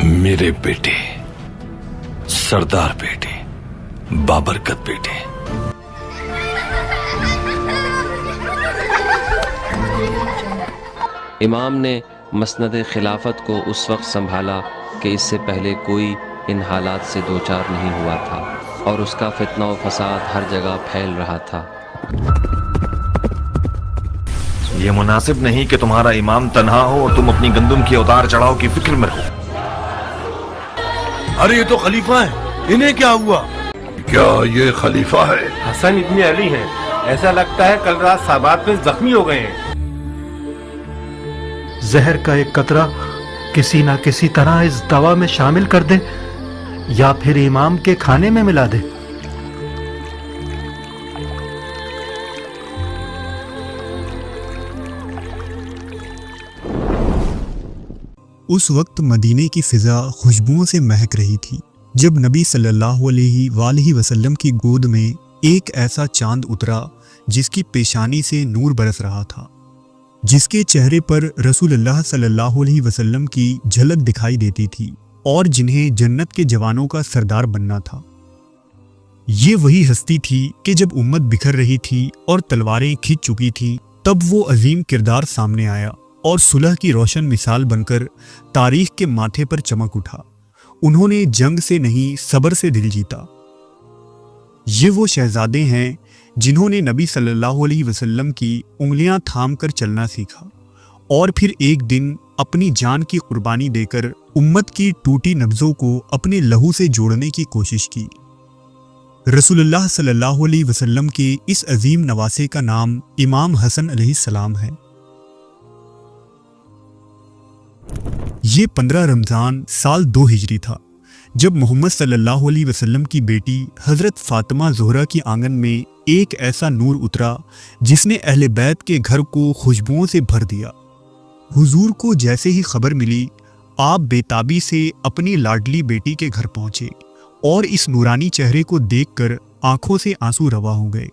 میرے بیٹے، سردار بیٹے، بابرکت بیٹے، امام نے مسند خلافت کو اس وقت سنبھالا کہ اس سے پہلے کوئی ان حالات سے دوچار نہیں ہوا تھا اور اس کا فتنہ و فساد ہر جگہ پھیل رہا تھا۔ یہ مناسب نہیں کہ تمہارا امام تنہا ہو اور تم اپنی گندم کی اتار چڑھاؤ کی فکر میں رہو۔ ارے یہ تو خلیفہ ہے، انہیں کیا ہوا؟ کیا یہ خلیفہ ہے؟ حسن ابن علی ہیں، ایسا لگتا ہے کل رات سابات میں زخمی ہو گئے ہیں۔ زہر کا ایک قطرہ کسی نہ کسی طرح اس دوا میں شامل کر دے یا پھر امام کے کھانے میں ملا دے۔ اس وقت مدینے کی فضا خوشبوؤں سے مہک رہی تھی جب نبی صلی اللہ علیہ وآلہ وسلم کی گود میں ایک ایسا چاند اترا جس کی پیشانی سے نور برس رہا تھا، جس کے چہرے پر رسول اللہ صلی اللہ علیہ وسلم کی جھلک دکھائی دیتی تھی اور جنہیں جنت کے جوانوں کا سردار بننا تھا۔ یہ وہی ہستی تھی کہ جب امت بکھر رہی تھی اور تلواریں کھنچ چکی تھیں تب وہ عظیم کردار سامنے آیا اور صلح کی روشن مثال بن کر تاریخ کے ماتھے پر چمک اٹھا۔ انہوں نے جنگ سے نہیں صبر سے دل جیتا۔ یہ وہ شہزادے ہیں جنہوں نے نبی صلی اللہ علیہ وسلم کی انگلیاں تھام کر چلنا سیکھا اور پھر ایک دن اپنی جان کی قربانی دے کر امت کی ٹوٹی نبضوں کو اپنے لہو سے جوڑنے کی کوشش کی۔ رسول اللہ صلی اللہ علیہ وسلم کے اس عظیم نواسے کا نام امام حسن علیہ السلام ہے۔ یہ 15 رمضان سال 2 ہجری تھا جب محمد صلی اللہ علیہ وسلم کی بیٹی حضرت فاطمہ زہرا کی آنگن میں ایک ایسا نور اترا جس نے اہل بیت کے گھر کو خوشبوؤں سے بھر دیا۔ حضور کو جیسے ہی خبر ملی، آپ بے تابی سے اپنی لاڈلی بیٹی کے گھر پہنچے اور اس نورانی چہرے کو دیکھ کر آنکھوں سے آنسو روا ہو گئے۔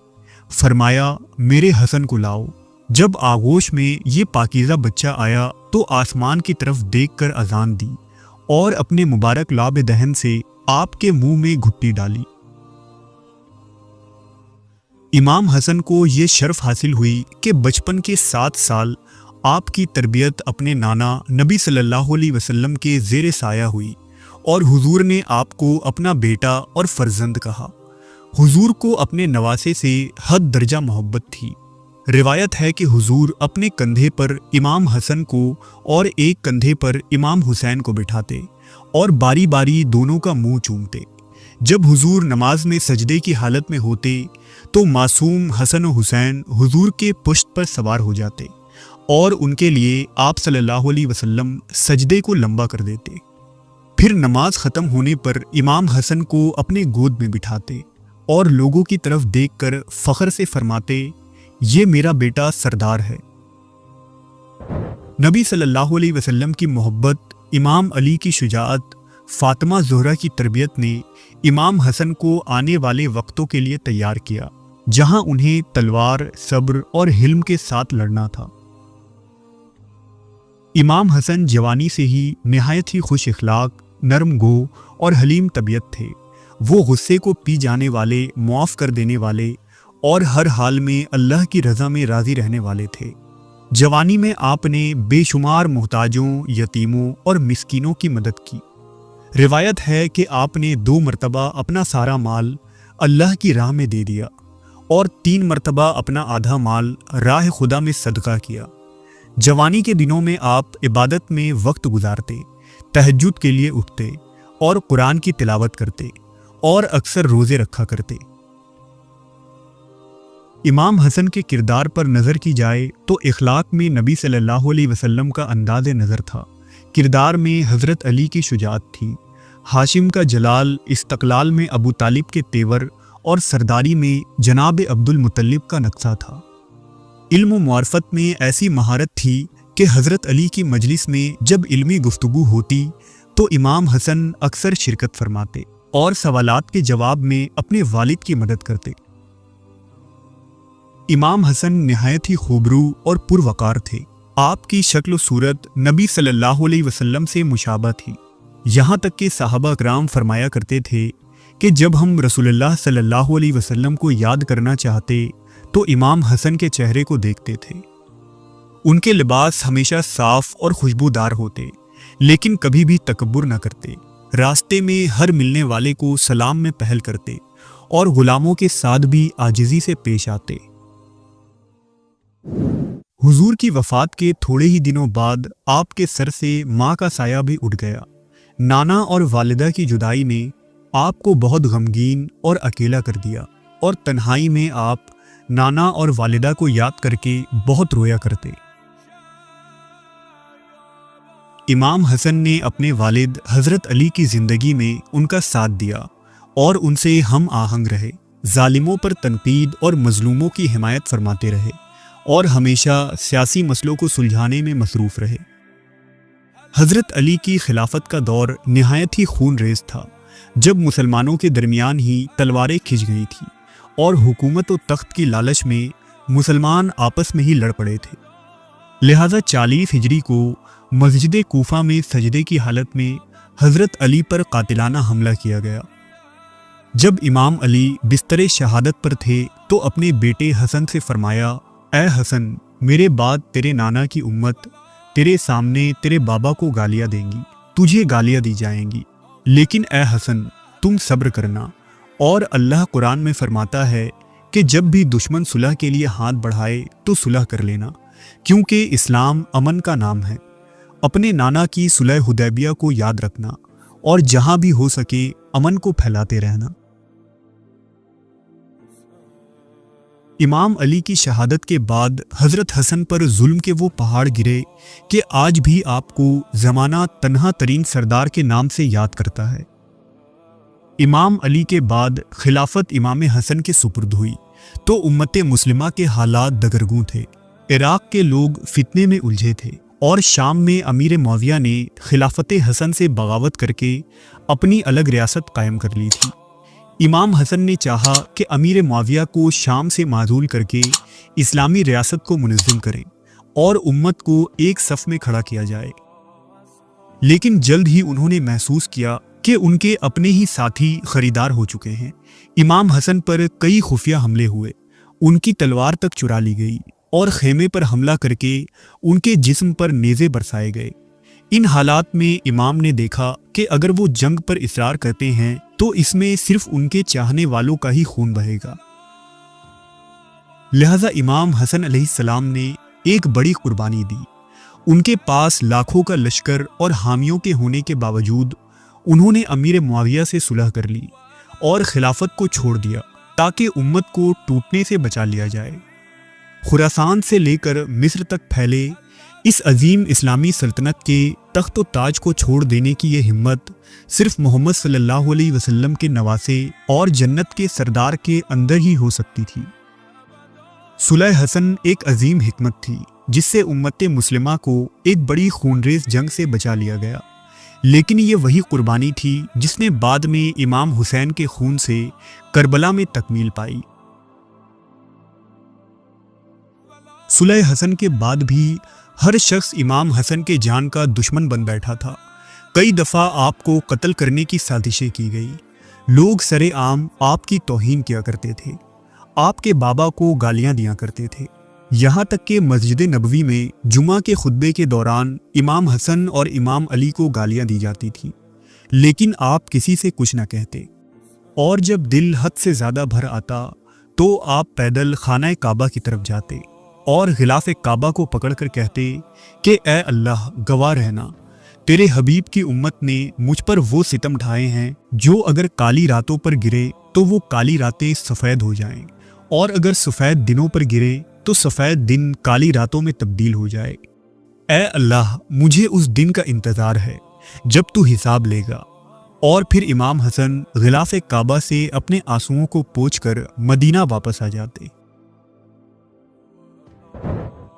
فرمایا، میرے حسن کو لاؤ۔ جب آغوش میں یہ پاکیزہ بچہ آیا تو آسمان کی طرف دیکھ کر اذان دی اور اپنے مبارک لاب دہن سے آپ کے منہ میں گھٹی ڈالی۔ امام حسن کو یہ شرف حاصل ہوئی کہ بچپن کے 7 سال آپ کی تربیت اپنے نانا نبی صلی اللہ علیہ وسلم کے زیر سایہ ہوئی اور حضور نے آپ کو اپنا بیٹا اور فرزند کہا۔ حضور کو اپنے نواسے سے حد درجہ محبت تھی۔ روایت ہے کہ حضور اپنے کندھے پر امام حسن کو اور ایک کندھے پر امام حسین کو بٹھاتے اور باری باری دونوں کا منہ چومتے۔ جب حضور نماز میں سجدے کی حالت میں ہوتے تو معصوم حسن و حسین حضور کے پشت پر سوار ہو جاتے اور ان کے لیے آپ صلی اللہ علیہ وسلم سجدے کو لمبا کر دیتے۔ پھر نماز ختم ہونے پر امام حسن کو اپنے گود میں بٹھاتے اور لوگوں کی طرف دیکھ کر فخر سے فرماتے، یہ میرا بیٹا سردار ہے۔ نبی صلی اللہ علیہ وسلم کی محبت، امام علی کی شجاعت، فاطمہ زہرا کی تربیت نے امام حسن کو آنے والے وقتوں کے لیے تیار کیا جہاں انہیں تلوار، صبر اور حلم کے ساتھ لڑنا تھا۔ امام حسن جوانی سے ہی نہایت ہی خوش اخلاق، نرم گو اور حلیم طبیعت تھے۔ وہ غصے کو پی جانے والے، معاف کر دینے والے اور ہر حال میں اللہ کی رضا میں راضی رہنے والے تھے۔ جوانی میں آپ نے بے شمار محتاجوں، یتیموں اور مسکینوں کی مدد کی۔ روایت ہے کہ آپ نے 2 مرتبہ اپنا سارا مال اللہ کی راہ میں دے دیا اور 3 مرتبہ اپنا آدھا مال راہ خدا میں صدقہ کیا۔ جوانی کے دنوں میں آپ عبادت میں وقت گزارتے، تہجد کے لیے اٹھتے اور قرآن کی تلاوت کرتے اور اکثر روزے رکھا کرتے۔ امام حسن کے کردار پر نظر کی جائے تو اخلاق میں نبی صلی اللہ علیہ وسلم کا انداز نظر تھا، کردار میں حضرت علی کی شجاعت تھی، ہاشم کا جلال، استقلال میں ابو طالب کے تیور اور سرداری میں جناب عبد المطلب کا نقشہ تھا۔ علم و معرفت میں ایسی مہارت تھی کہ حضرت علی کی مجلس میں جب علمی گفتگو ہوتی تو امام حسن اکثر شرکت فرماتے اور سوالات کے جواب میں اپنے والد کی مدد کرتے۔ امام حسن نہایت ہی خوبرو اور پروقار تھے۔ آپ کی شکل و صورت نبی صلی اللہ علیہ وسلم سے مشابہ تھی۔ यहाँ तक कि साहबा कराम फरमाया करते थे कि जब हम रसूलुल्लाह सल्लल्लाहु अलैहि वसल्लम को याद करना चाहते तो इमाम हसन के चेहरे को देखते थे। उनके लिबास हमेशा साफ और खुशबूदार होते, लेकिन कभी भी तकब्बुर न करते। रास्ते में हर मिलने वाले को सलाम में पहल करते और गुलामों के साथ भी आजिज़ी से पेश आते। हुजूर की वफात के थोड़े ही दिनों बाद आपके सर से माँ का साया भी उठ गया। नाना और वालिदा की जुदाई ने आपको बहुत गमगीन और अकेला कर दिया और तन्हाई में आप नाना और वालिदा को याद करके बहुत रोया करते। इमाम हसन ने अपने वालिद हज़रत अली की ज़िंदगी में उनका साथ दिया और उनसे हम आहंग रहे, जालिमों पर तनकीद और मजलूमों की हिमायत फरमाते रहे और हमेशा सियासी मसलों को सुलझाने में मसरूफ़ रहे। हज़रत अली की खिलाफत का दौर निहायत ही खून रेज़ था, जब मुसलमानों के दरमियान ही तलवारें खिंच गई थी और हुकूमत और तख्त की लालच में मुसलमान आपस में ही लड़ पड़े थे। लिहाजा 40 हिजरी को मस्जिद कूफा में सजदे की हालत में हज़रत अली पर कातिलाना हमला किया गया। जब इमाम अली बिस्तर शहादत पर थे तो अपने बेटे हसन से फरमाया, ए हसन, मेरे बाद तेरे नाना की उम्मत तेरे सामने तेरे बाबा को गालियाँ देंगी, तुझे गालियाँ दी जाएंगी, लेकिन ए हसन, तुम सब्र करना। और अल्लाह कुरान में फरमाता है कि जब भी दुश्मन सुलह के लिए हाथ बढ़ाए तो सुलह कर लेना, क्योंकि इस्लाम अमन का नाम है। अपने नाना की सुलह हुदैबिया को याद रखना और जहां भी हो सके अमन को फैलाते रहना। इमाम अली की शहादत के बाद हज़रत हसन पर जुल्म के वो पहाड़ गिरे कि आज भी आपको ज़माना तन्हा तरीन सरदार के नाम से याद करता है। इमाम अली के बाद खिलाफत इमाम हसन के सुपुर्द हुई तो उम्मत मुस्लिमा के हालात दगरगूं थे। इराक़ के लोग फितने में उलझे थे और शाम में अमीर मौविया ने खिलाफत हसन से बगावत करके अपनी अलग रियासत कायम कर ली थी। इमाम हसन ने चाहा कि अमीर मौविया को शाम से माजूल करके इस्लामी रियासत को मुनज़्ज़म करें और उम्मत को एक सफ़ में खड़ा किया जाए, लेकिन जल्द ही उन्होंने महसूस किया कि उनके अपने ही साथी खरीदार हो चुके हैं। इमाम हसन पर कई खुफिया हमले हुए, उनकी तलवार तक चुरा ली गई और खेमे पर हमला करके उनके जिस्म पर नेज़े बरसाए गए। इन हालात में इमाम ने देखा कि अगर वो जंग पर इसरार करते हैं तो इसमें सिर्फ उनके चाहने वालों का ही खून बहेगा। लिहाजा इमाम हसन अलैहिस्सलाम ने एक बड़ी कुर्बानी दी। उनके पास लाखों का लश्कर और हामियों के होने के बावजूद उन्होंने अमीर मुआविया से सुलह कर ली और खिलाफत को छोड़ दिया ताकि उम्मत को टूटने से बचा लिया जाए। खुरासान से लेकर मिस्र तक फैले इस अजीम इस्लामी सल्तनत के तख्त व ताज को छोड़ देने की ये हिम्मत सिर्फ मोहम्मद सल्लल्लाहु अलैहि वसल्लम के नवासे और जन्नत के सरदार के अंदर ही हो सकती थी। सुलह हसन एक अजीम हिकमत थी जिससे उम्मत मुस्लिमा को एक बड़ी खूनरेज जंग से बचा लिया गया, लेकिन ये वही कुर्बानी थी जिसने बाद में इमाम हुसैन के खून से करबला में तकमील पाई। सुलह हसन के बाद भी हर शख्स इमाम हसन के जान का दुश्मन बन बैठा था। कई दफ़ा आपको कत्ल करने की साजिशें की गई। लोग सरेआम आपकी तौहीन किया करते थे, आपके बाबा को गालियां दिया करते थे। यहाँ तक कि मस्जिद नबवी में जुमा के खुतबे के दौरान इमाम हसन और इमाम अली को गालियां दी जाती थी, लेकिन आप किसी से कुछ न कहते। और जब दिल हद से ज़्यादा भर आता तो आप पैदल खाना काबा की तरफ जाते और गिलाफ काबा को पकड़कर कहते कि ए अल्लाह, गवाह रहना, तेरे हबीब की उम्मत ने मुझ पर वो सितम ढाए हैं जो अगर काली रातों पर गिरे तो वो काली रातें सफ़ेद हो जाएं, और अगर सफ़ेद दिनों पर गिरे तो सफ़ेद दिन काली रातों में तब्दील हो जाए। ए अल्लाह, मुझे उस दिन का इंतज़ार है जब तू हिसाब लेगा। और फिर इमाम हसन गिलाफ काबा से अपने आंसुओं को पोंछकर मदीना वापस आ जाते।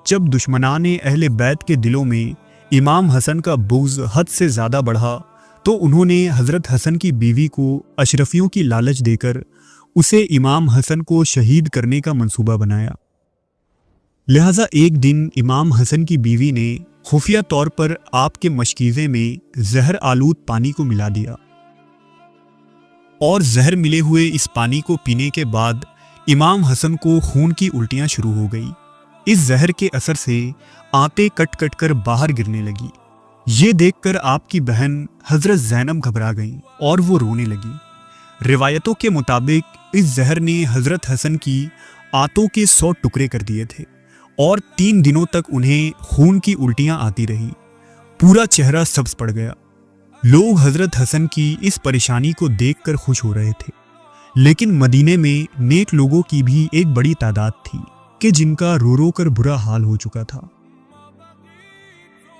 जब दुश्मनाने अहले बैत के दिलों में इमाम हसन का बुग़्ज़ हद से ज़्यादा बढ़ा तो उन्होंने हज़रत हसन की बीवी को अशरफियों की लालच देकर उसे इमाम हसन को शहीद करने का मंसूबा बनाया। लिहाजा एक दिन इमाम हसन की बीवी ने खुफिया तौर पर आपके मशकीज़े में जहर आलूद पानी को मिला दिया और जहर मिले हुए इस पानी को पीने के बाद इमाम हसन को खून की उल्टियां शुरू हो गई। इस जहर के असर से आंतें कट कट कर बाहर गिरने लगी। ये देखकर आपकी बहन हजरत ज़ैनब घबरा गईं और वो रोने लगी। रिवायतों के मुताबिक इस जहर ने हजरत हसन की आंतों के 100 टुकड़े कर दिए थे और 3 दिनों तक उन्हें खून की उल्टियां आती रही। पूरा चेहरा सब्ज पड़ गया। लोग हजरत हसन की इस परेशानी को देखकर खुश हो रहे थे, लेकिन मदीने में नेक लोगों की भी एक बड़ी तादाद थी कि जिनका रो रो कर बुरा हाल हो चुका था।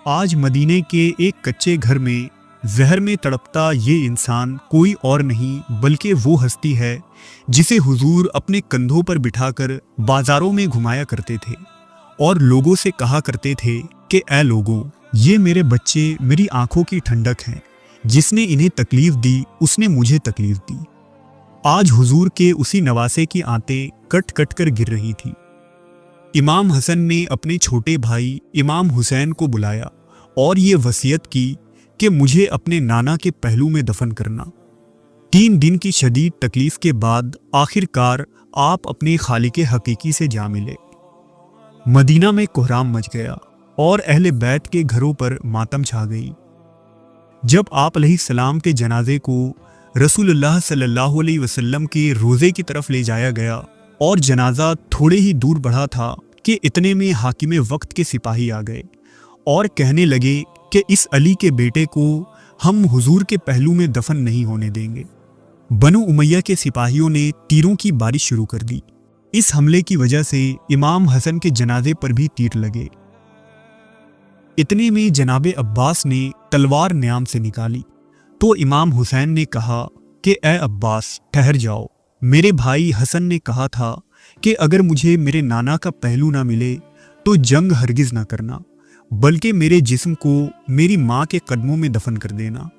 आज मदीने के एक कच्चे घर में जहर में तड़पता ये इंसान कोई और नहीं बल्कि वो हस्ती है जिसे हुजूर अपने कंधों पर बिठाकर बाजारों में घुमाया करते थे और लोगों से कहा करते थे कि ऐ लोगों, ये मेरे बच्चे मेरी आंखों की ठंडक हैं। जिसने इन्हें तकलीफ दी उसने मुझे तकलीफ दी। आज हुजूर के उसी नवासे की आंतें कट कट कर गिर रही थी। इमाम हसन ने अपने छोटे भाई इमाम हुसैन को बुलाया और ये वसीयत की कि मुझे अपने नाना के पहलू में दफन करना। 3 दिन की शदीद तकलीफ के बाद आखिरकार आप अपने खालिके हकीकी से जा मिले। मदीना में कोहराम मच गया और अहले बैत के घरों पर मातम छा गई। जब आप अलैहिस्सलाम के जनाजे को रसूलुल्लाह सल्लल्लाहु अलैहि वसल्लम के रोज़े की तरफ ले जाया गया और जनाजा थोड़े ही दूर बढ़ा था कि इतने में हाकिम वक्त के सिपाही आ गए और कहने लगे कि इस अली के बेटे को हम हुजूर के पहलू में दफन नहीं होने देंगे। बनु उमैया के सिपाहियों ने तीरों की बारिश शुरू कर दी। इस हमले की वजह से इमाम हसन के जनाजे पर भी तीर लगे। इतने में जनाबे अब्बास ने तलवार न्याम से निकाली तो इमाम हुसैन ने कहा कि ए अब्बास, ठहर जाओ। मेरे भाई हसन ने कहा था कि अगर मुझे मेरे नाना का पहलू ना मिले तो जंग हरगिज ना करना, बल्कि मेरे जिस्म को मेरी माँ के कदमों में दफन कर देना।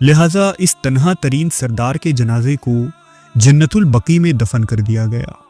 लिहाजा इस तन्हा तरीन सरदार के जनाजे को जन्नतुल बकी में दफन कर दिया गया।